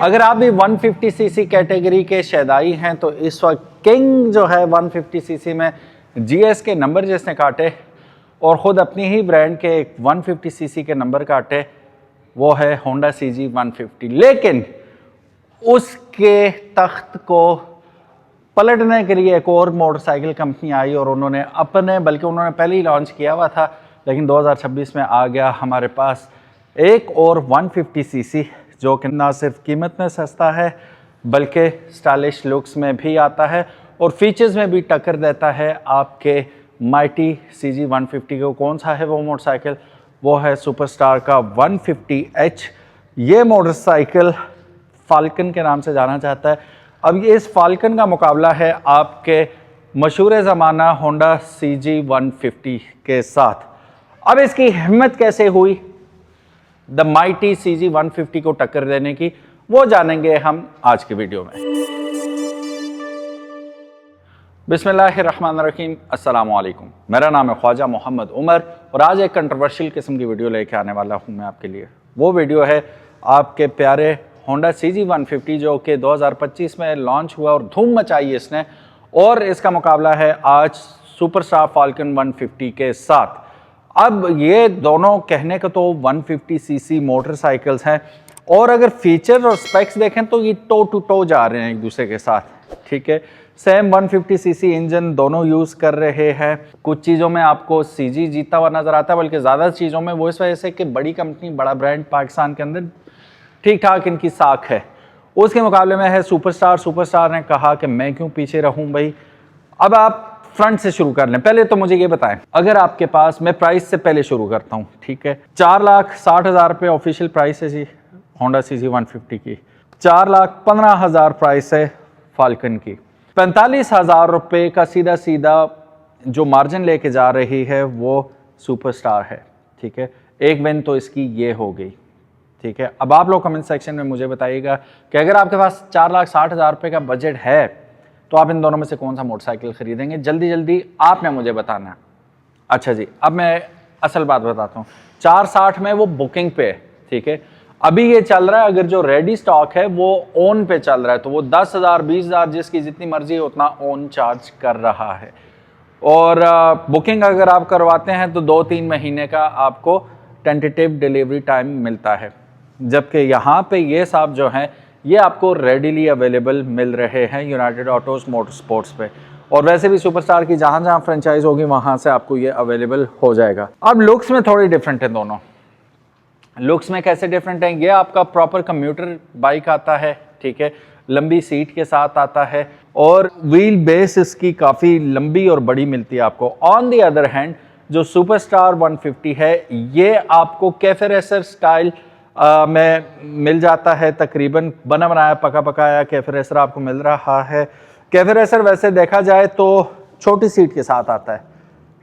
अगर आप भी 150 सीसी कैटेगरी के शैदाई हैं तो इस वक्त किंग जो है 150 सीसी में जीएस के नंबर जिसने काटे और ख़ुद अपनी ही ब्रांड के 150 सीसी के नंबर काटे वो है होंडा सीजी 150। लेकिन उसके तख्त को पलटने के लिए एक और मोटरसाइकिल कंपनी आई और उन्होंने उन्होंने पहले ही लॉन्च किया हुआ था, लेकिन 2026 में आ गया हमारे पास एक और 150 सीसी जो कि ना सिर्फ कीमत में सस्ता है बल्कि स्टाइलिश लुक्स में भी आता है और फीचर्स में भी टक्कर देता है आपके माइटी सीजी 150 को। कौन सा है वो मोटरसाइकिल? वो है सुपरस्टार का 150H। ये मोटरसाइकिल फाल्कन के नाम से जाना जाता है। अब ये इस फाल्कन का मुकाबला है आपके मशहूर ज़माना होंडा सीजी 150 के साथ। अब इसकी हिम्मत कैसे हुई द माइटी सीजी 150 को टक्कर देने की, वो जानेंगे हम आज की वीडियो में। बिस्मिल्लाहिर्रहमानिर्रहीम, अस्सलाम वालेकुम। मेरा नाम है ख्वाजा मोहम्मद उमर और आज एक कंट्रोवर्शियल किस्म की वीडियो लेके आने वाला हूँ मैं आपके लिए। वो वीडियो है आपके प्यारे होंडा सीजी 150 जो कि 2025 में लॉन्च हुआ और धूम मचाई इसने, और इसका मुकाबला है आज सुपरस्टार फाल्कन 150 के साथ। अब ये दोनों कहने का तो 150 सीसी मोटरसाइकिल्स हैं और अगर फीचर और स्पेक्स देखें तो ये टो टू टो जा रहे हैं एक दूसरे के साथ, ठीक है। सेम 150 सीसी इंजन दोनों यूज़ कर रहे हैं। कुछ चीज़ों में आपको सीजी जीता हुआ नज़र आता है, बल्कि ज़्यादा चीज़ों में वो इस वजह से कि बड़ी कंपनी, बड़ा ब्रांड पाकिस्तान के अंदर ठीक ठाक इनकी साख है। उसके मुकाबले में है सुपरस्टार ने कहा कि मैं क्यों पीछे रहूँ भाई। अब आप फ्रंट से शुरू कर लें। पहले तो मुझे ये बताएं, अगर आपके पास, मैं प्राइस से पहले शुरू करता हूँ, ठीक है। 4,60,000 रुपये ऑफिशियल प्राइस है जी होंडा सीजी 150 की। 4,15,000 प्राइस है फाल्कन की। 45,000 रुपये का सीधा जो मार्जिन लेके जा रही है वो सुपरस्टार है, ठीक है। एक विन तो इसकी ये हो गई, ठीक है। अब आप लोग कमेंट सेक्शन में मुझे बताइएगा कि अगर आपके पास 4,60,000 रुपये का बजट है तो आप इन दोनों में से कौन सा मोटरसाइकिल खरीदेंगे? जल्दी जल्दी आपने मुझे बताना है। अच्छा जी, अब मैं असल बात बताता हूँ। 460 में वो बुकिंग पे है, ठीक है। अभी ये चल रहा है, अगर जो रेडी स्टॉक है वो ओन पे चल रहा है तो वो 10,000 20,000 जिसकी जितनी मर्जी है उतना ओन चार्ज कर रहा है। और बुकिंग अगर आप करवाते हैं तो 2-3 महीने का आपको टेंटेटिव डिलीवरी टाइम मिलता है, जबकि यहाँ पे ये साहब जो हैं ये आपको रेडीली अवेलेबल मिल रहे हैं यूनाइटेड ऑटोज मोटर स्पोर्ट्स पे। और वैसे भी सुपरस्टार की जहाँ जहाँ फ्रेंचाइज होगी वहाँ से आपको ये अवेलेबल हो जाएगा। अब लुक्स में थोड़ी डिफरेंट है दोनों। लुक्स में कैसे डिफरेंट है? ये आपका प्रॉपर कम्यूटर बाइक आता है, ठीक है, लंबी सीट के साथ आता है और व्हील बेस इसकी काफ़ी लंबी और बड़ी मिलती है आपको। ऑन दी अदर हैंड जो सुपरस्टार 150 है ये आपको कैफे रेसर स्टाइल में मिल जाता है। तकरीबन बना बनाया पका पकाया कैफे रेसर आपको मिल रहा है। कैफे रेसर वैसे देखा जाए तो छोटी सीट के साथ आता है,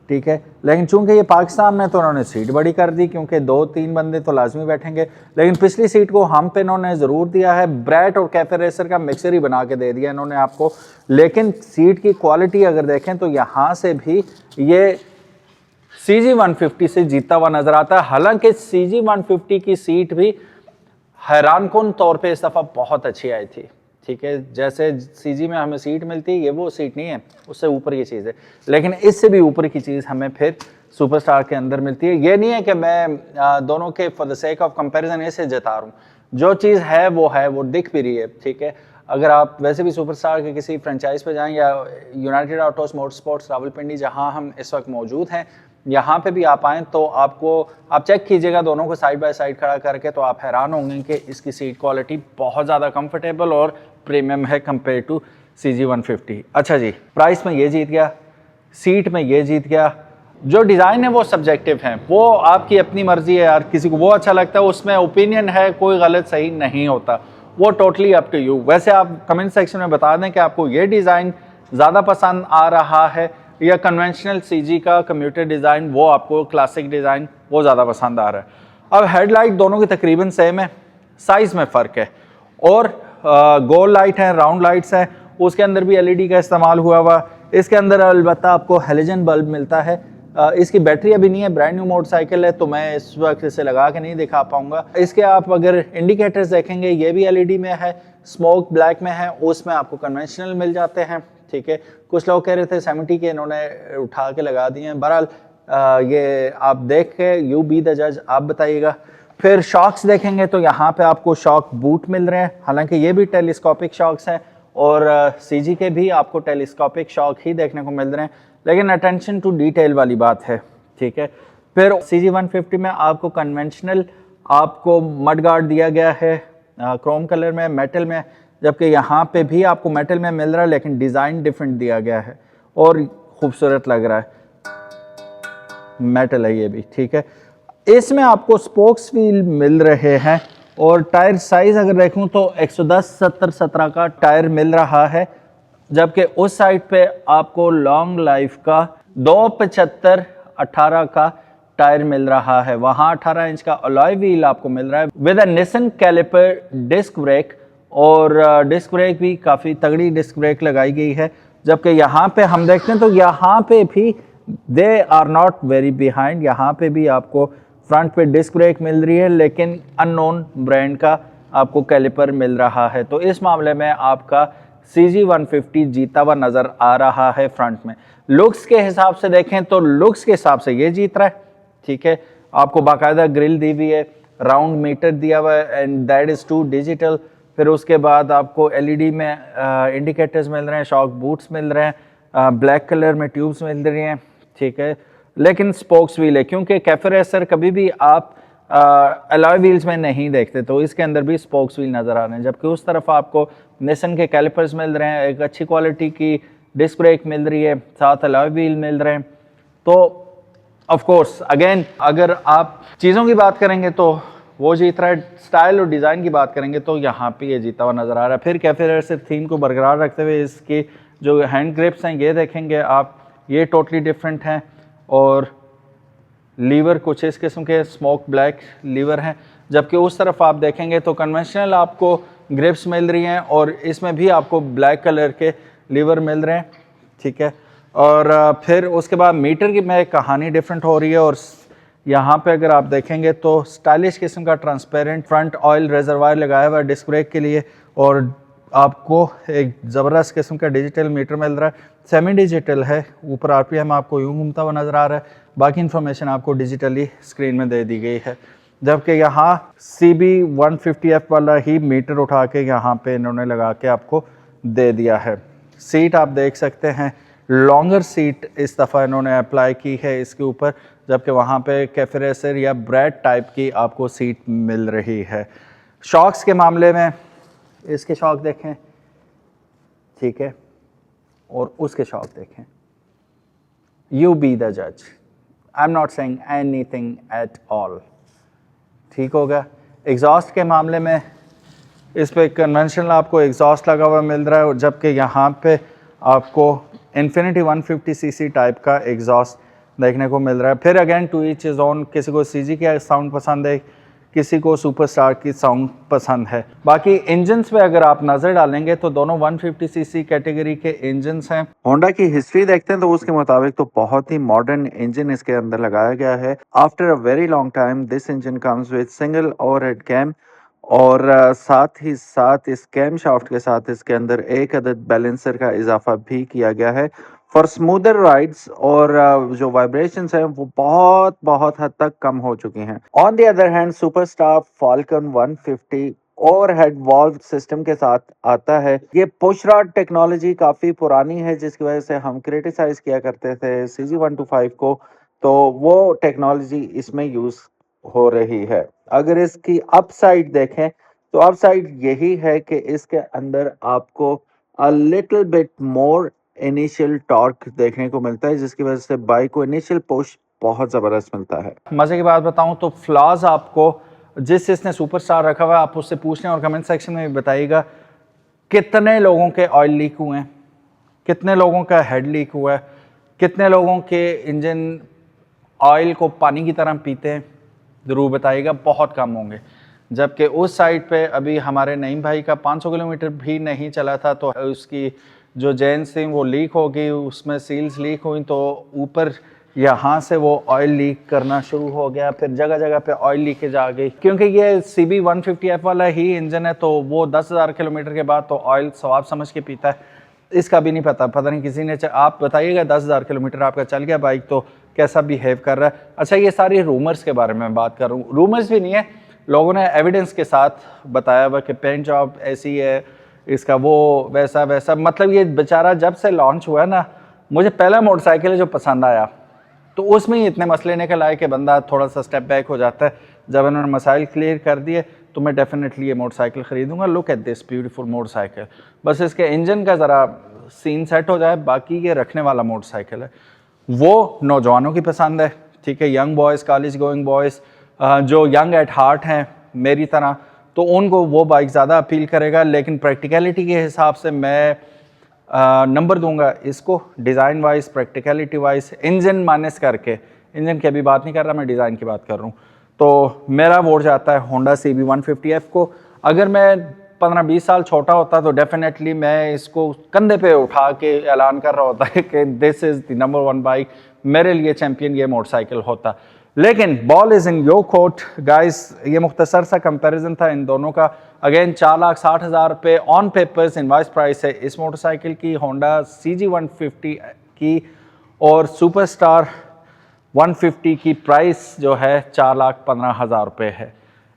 ठीक है, लेकिन चूंकि ये पाकिस्तान में तो उन्होंने सीट बड़ी कर दी क्योंकि 2-3 बंदे तो लाजमी बैठेंगे, लेकिन पिछली सीट को हम पे इन्होंने ज़रूर दिया है। ब्रैट और कैफे रेसर का मिक्सर ही बना के दे दिया इन्होंने आपको। लेकिन सीट की क्वालिटी अगर देखें तो यहाँ से भी ये सीजी 150 से जीता हुआ नजर आता है। हालांकि सीजी 150 की सीट भी हैरानकुन तौर पे इस दफ़ा बहुत अच्छी आई थी, ठीक है। जैसे सीजी में हमें सीट मिलती है, ये वो सीट नहीं है, उससे ऊपर की चीज़ है, लेकिन इससे भी ऊपर की चीज़ हमें फिर सुपरस्टार के अंदर मिलती है। ये नहीं है कि मैं दोनों के for the sake of comparison ऐसे जता रहा हूँ, जो चीज़ है वो दिख भी रही है, ठीक है। अगर आप वैसे भी सुपरस्टार के किसी फ्रेंचाइज पे जाएँ या United autos motor sports Rawalpindi जहाँ हम इस वक्त मौजूद हैं, यहाँ पे भी आप आएँ तो आप चेक कीजिएगा दोनों को साइड बाय साइड खड़ा करके, तो आप हैरान होंगे कि इसकी सीट क्वालिटी बहुत ज़्यादा कंफर्टेबल और प्रीमियम है कंपेयर टू सीजी 150। अच्छा जी, प्राइस में ये जीत गया, सीट में ये जीत गया। जो डिज़ाइन है वो सब्जेक्टिव है, वो आपकी अपनी मर्जी है यार। किसी को वो अच्छा लगता है, उसमें ओपिनियन है, कोई गलत सही नहीं होता, वो टोटली अप टू यू। वैसे आप कमेंट सेक्शन में बता दें कि आपको ये डिज़ाइन ज़्यादा पसंद आ रहा है या कन्वेंशनल सीजी का कम्यूटर डिज़ाइन, वो आपको क्लासिक डिज़ाइन वो ज़्यादा पसंद आ रहा है। अब हेडलाइट दोनों की तकरीबन सेम है, साइज़ में फ़र्क है और गोल लाइट हैं, राउंड लाइट्स हैं, उसके अंदर भी एलईडी का इस्तेमाल हुआ इसके अंदर अलबत्ता आपको हेलोजन बल्ब मिलता है इसकी बैटरी अभी नहीं है, ब्रांड न्यू मोटरसाइकिल है, तो मैं इस वक्त इसे लगा के नहीं दिखा पाऊंगा। इसके आप अगर इंडिकेटर्स देखेंगे, ये भी एलईडी में है, स्मोक ब्लैक में है, उसमें आपको कन्वेंशनल मिल जाते हैं। ठीक है, कुछ लोग कह रहे थे 70 के, इन्होंने उठा के लगा दिए हैं। बहरहाल ये आप देख के यू बी द जज, आप बताइएगा। फिर शॉक्स देखेंगे तो यहाँ पे आपको शॉक बूट मिल रहे हैं, हालांकि ये भी टेलीस्कोपिक शॉक्स हैं और सीजी के भी आपको टेलीस्कोपिक शॉक ही देखने को मिल रहे हैं, लेकिन अटेंशन टू डिटेल वाली बात है। ठीक है, फिर CG 150 में आपको कन्वेंशनल आपको मड गार्ड दिया गया है क्रोम कलर में, मेटल में, जबकि यहाँ पे भी आपको मेटल में मिल रहा है लेकिन डिज़ाइन डिफरेंट दिया गया है और खूबसूरत लग रहा है, मेटल है ये भी। ठीक है, इसमें आपको स्पोक्स व्हील मिल रहे हैं और टायर साइज अगर देखूं तो 110 70 17 का टायर मिल रहा है, जबकि उस साइड पे आपको लॉन्ग लाइफ का 275 18 का टायर मिल रहा है। वहां 18 इंच का अलॉय व्हील आपको मिल रहा है with a Nissin caliper disc brake, और डिस्क ब्रेक भी काफ़ी तगड़ी डिस्क ब्रेक लगाई गई है। जबकि यहाँ पे हम देखते हैं तो यहाँ पे भी they are not very behind, यहाँ पे भी आपको फ्रंट पे डिस्क ब्रेक मिल रही है लेकिन अननोन ब्रांड का आपको कैलिपर मिल रहा है। तो इस मामले में आपका CG 150 जीता हुआ नज़र आ रहा है फ्रंट में। लुक्स के हिसाब से देखें तो लुक्स के हिसाब से ये जीत रहा है। ठीक है, आपको बाकायदा ग्रिल दी हुई है, राउंड मीटर दिया हुआ है and that is to digital. फिर उसके बाद आपको LED में इंडिकेटर्स मिल रहे हैं, शॉक बूट्स मिल रहे हैं, ब्लैक कलर में ट्यूब्स मिल रही हैं। ठीक है, लेकिन स्पोक्स व्हील है, क्योंकि कैफे रेसर कभी भी आप अलॉय व्हील्स में नहीं देखते, तो इसके अंदर भी स्पोक्स व्हील नज़र आ रहे हैं। जबकि उस तरफ आपको निसन के कैलिपर्स मिल रहे हैं, एक अच्छी क्वालिटी की डिस्क ब्रेक मिल रही है, साथ अलॉय व्हील मिल रहे हैं। तो ऑफ कोर्स अगेन अगर आप चीज़ों की बात करेंगे तो वो जीत रहा है, स्टाइल और डिज़ाइन की बात करेंगे तो यहाँ पे ये जीता हुआ नज़र आ रहा है। फिर कैफे रेसर थीम को बरकरार रखते हुए इसकी जो हैंड ग्रिप्स हैं ये देखेंगे आप, ये टोटली डिफरेंट हैं और लीवर कुछ इस किस्म के स्मोक ब्लैक लीवर हैं। जबकि उस तरफ आप देखेंगे तो कन्वेंशनल आपको ग्रिप्स मिल रही हैं और इसमें भी आपको ब्लैक कलर के लीवर मिल रहे हैं। ठीक है, और फिर उसके बाद मीटर की में कहानी डिफरेंट हो रही है और यहाँ पे अगर आप देखेंगे तो स्टाइलिश किस्म का ट्रांसपेरेंट फ्रंट ऑयल रिजर्वायर लगाया हुआ है डिस्क ब्रेक के लिए, और आपको एक ज़बरदस्त किस्म का डिजिटल मीटर मिल रहा है, सेमी डिजिटल है। ऊपर RPM आपको यूँ घूमता हुआ नज़र आ रहा है, बाकी इन्फॉर्मेशन आपको डिजिटली स्क्रीन में दे दी गई है। जबकि यहाँ CB 150F वाला ही मीटर उठा के यहाँ पे इन्होंने लगा के आपको दे दिया है। सीट आप देख सकते हैं, लॉन्गर सीट इस दफ़ा इन्होंने अप्लाई की है इसके ऊपर, जबकि वहाँ पे कैफे रेसर या ब्रेड टाइप की आपको सीट मिल रही है। शॉक्स के मामले में इसके शॉक देखें, ठीक है, और उसके शॉक देखें, यू बी द जज, I am not saying anything at all. ठीक होगा। एग्जॉस्ट के मामले में इस पे कन्वेंशनल आपको एग्जॉस्ट लगा हुआ मिल रहा है, जबकि यहाँ पे आपको इन्फिनिटी 150cc टाइप का एग्जॉस्ट देखने को मिल रहा है। फिर again to each is on, किसी को CG का साउंड पसंद है, किसी को सुपरस्टार की साउंड पसंद है। बाकी इंजन्स पे अगर आप नज़र डालेंगे तो दोनों 150cc कैटेगरी के इंजन्स हैं। होंडा की हिस्ट्री देखते हैं तो उसके मुताबिक तो बहुत ही मॉडर्न इंजन इसके अंदर लगाया गया है। After a very long time this engine comes with single overhead cam, और साथ ही साथ इस कैम शाफ्ट के साथ इसके अंदर एक अदद बैलेंसर का इजाफा भी किया गया है फॉर स्मूदर राइड्स, और जो वाइब्रेशंस हैं वो बहुत हद तक कम हो चुकी हैं। On the other hand superstar falcon 150 overhead valve system के साथ आता है। ये पुश रॉड टेक्नोलॉजी काफ़ी पुरानी है, जिसकी वजह से हम क्रिटिसाइज किया करते थे CG 125 को, तो वो टेक्नोलॉजी इसमें यूज़ हो रही है। अगर इसकी अपसाइड देखें तो अपसाइड यही है कि इसके अंदर आपको a little bit more initial torque देखने को मिलता है, जिसकी वजह से बाइक को इनिशियल पुश बहुत ज़बरदस्त मिलता है। मज़े की बात बताऊं तो फ्लॉज आपको जिसने सुपरस्टार रखा हुआ है आप उससे पूछ लें और कमेंट सेक्शन में भी बताइएगा कितने लोगों के ऑयल लीक हुए हैं, कितने लोगों का हेड लीक हुआ है, कितने लोगों के इंजन ऑयल को पानी की तरह पीते हैं, ज़रूर बताइएगा। बहुत कम होंगे। जबकि उस साइड पे अभी हमारे नईम भाई का 500 किलोमीटर भी नहीं चला था तो उसकी जो जेन्स थी वो लीक हो गई, उसमें सील्स लीक हुई, तो ऊपर यहाँ से वो ऑयल लीक करना शुरू हो गया, फिर जगह जगह पे ऑयल लीकेज आ गई। क्योंकि ये CB 150F वाला ही इंजन है तो वो 10,000 किलोमीटर के बाद तो ऑयल स्वाब समझ के पीता है। इसका भी नहीं पता नहीं किसी ने, आप बताइएगा 10,000 किलोमीटर आपका चल गया बाइक तो कैसा बिहेव कर रहा है। अच्छा, ये सारी रूमर्स के बारे में बात कर रहा हूँ, रूमर्स भी नहीं है, लोगों ने एविडेंस के साथ बताया हुआ कि पेंट जॉब ऐसी है, इसका वो वैसा। मतलब ये बेचारा जब से लॉन्च हुआ ना, मुझे पहला मोटरसाइकिल है जो पसंद आया तो उसमें ही इतने मसले निकल आए कि बंदा थोड़ा सा स्टेप बैक हो जाता है। जब इन्होंने मसाइल क्लियर कर दिए तो मैं डेफिनेटली ये मोटरसाइकिल ख़रीदूंगा। Look at this beautiful motorcycle, बस इसके इंजन का ज़रा सीन सेट हो जाए, बाकी ये रखने वाला मोटरसाइकिल है। वो नौजवानों की पसंद है, ठीक है, young boys, college going boys जो यंग एट हार्ट हैं मेरी तरह, तो उनको वो बाइक ज़्यादा अपील करेगा। लेकिन प्रैक्टिकलिटी के हिसाब से मैं नंबर दूंगा इसको design wise, practicality wise, engine minus करके, इंजन की अभी बात नहीं कर रहा मैं, डिज़ाइन की बात कर रहा हूँ। तो मेरा वोट जाता है होंडा CB 150F को। अगर मैं 15-20 साल छोटा होता तो डेफिनेटली मैं इसको कंधे पे उठा के ऐलान कर रहा होता है कि this is the number 1 bike, मेरे लिए चैम्पियन ये मोटरसाइकिल होता। लेकिन ball is in your court guys. ये मुख्तसर सा कंपैरिजन था इन दोनों का। अगेन 4,60,000 रुपये ऑन पेपर्स इनवाइस प्राइस है इस मोटरसाइकिल की, होंडा CG 150 की, और सुपरस्टार 150 की प्राइस जो है 4,15,000 रुपये है।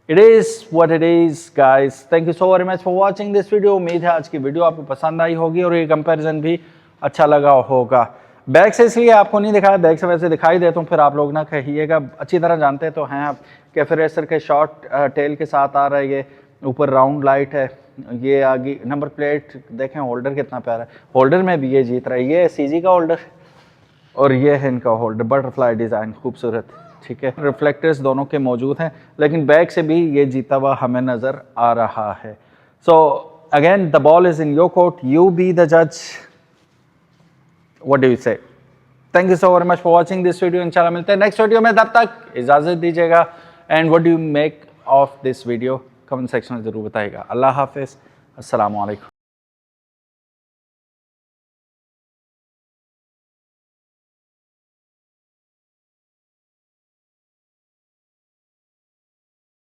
It is what it is guys. Thank you so very much for watching this video. उम्मीद है आज की वीडियो आपको पसंद आई होगी और ये कंपैरिजन भी अच्छा लगा होगा। बैक से इसलिए आपको नहीं दिखाया, बैक से वैसे दिखाई देता हूँ, फिर आप लोग ना कहिएगा, अच्छी तरह जानते तो हैं आप। कैफे रेसर के शॉर्ट टेल के साथ आ रहा है, ये ऊपर राउंड लाइट है, ये आगे नंबर प्लेट देखें, होल्डर कितना प्यारा है, होल्डर में भी ये जीत रहा है। ये CG का होल्डर और ये है इनका होल्डर, बटरफ्लाई डिज़ाइन खूबसूरत, ठीक है। रिफ्लेक्टर्स दोनों के मौजूद हैं, लेकिन बैक से भी ये जीता हुआ हमें नज़र आ रहा है। So again the ball is in your court, you be the जज। What do you say? Thank you so very much for watching this video. इंशाल्लाह मिलते हैं नेक्स्ट वीडियो में, तब तक इजाज़त दीजिएगा। And what do you make of this video? Comment section में ज़रूर बताइएगा। अल्लाह हाफिज़, अस्सलामु अलैकुम।